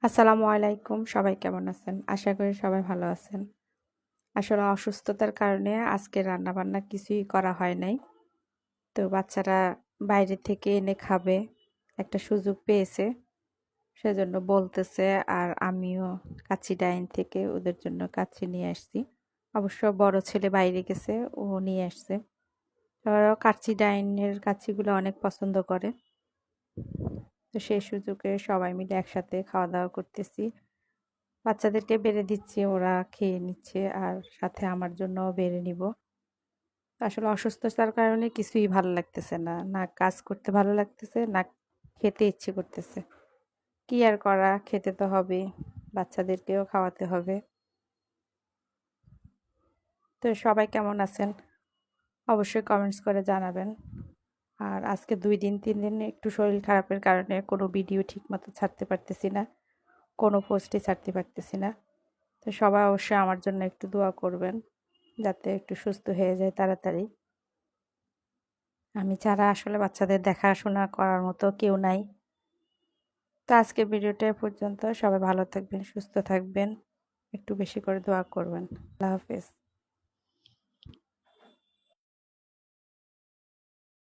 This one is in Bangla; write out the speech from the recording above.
আসসালামু আলাইকুম। সবাই কেমন আছেন? আশা করি সবাই ভালো আছেন। আসলে অসুস্থতার কারণে আজকে রান্নাবান্না কিছুই করা হয় নাই। তো বাচ্চারা বাইরে থেকে এনে খাবে। একটা সুযোগ পেয়েছে। সেজন্য বলতেছে আর আমিও কাচ্চি ডাইন থেকে ওদের জন্য কাচ্চি নিয়ে আসছি। অবশ্য বড় ছেলে বাইরে গেছে, ও নিয়ে আসছে। ওরাও কাচ্চি ডাইনের কাচ্চিগুলো অনেক পছন্দ করে। তো সেই সুযোগে সবাই মিলে একসাথে খাওয়া-দাওয়া করতেছি। বাচ্চাদেরকে বেড়ে দিচ্ছি, ওরা খেয়ে নিচ্ছে আর সাথে আমার জন্যও বেড়ে নিব। আসলে অসুস্থতার কারণে কিছুই ভালো লাগতেছে না। না কাজ করতে ভালো লাগতেছে, না খেতে ইচ্ছে করতেছে। কি আর করা, খেতে তো হবেই। বাচ্চাদেরকেও খাওয়াতে হবে। তো সবাই কেমন আছেন? অবশ্যই কমেন্টস করে জানাবেন। আর আজকে ২ দিন ৩ দিন একটু শরীর খারাপের কারণে কোনো ভিডিও ঠিকমতো ছাড়তে পারতেছি না। কোনো পোস্টই ছাড়তে পারতেছি না। তো সবাই অবশ্যই আমার জন্য একটু দোয়া করবেন, যাতে একটু সুস্থ হয়ে যায় তাড়াতাড়ি। আমি ছাড়া আসলে বাচ্চাদের দেখাশোনা করার মতো কেউ নাই। তো আজকের ভিডিওটা এ পর্যন্ত। সবাই ভালো থাকবেন, সুস্থ থাকবেন। একটু বেশি করে দোয়া করবেন। আল্লাহ হাফেজ।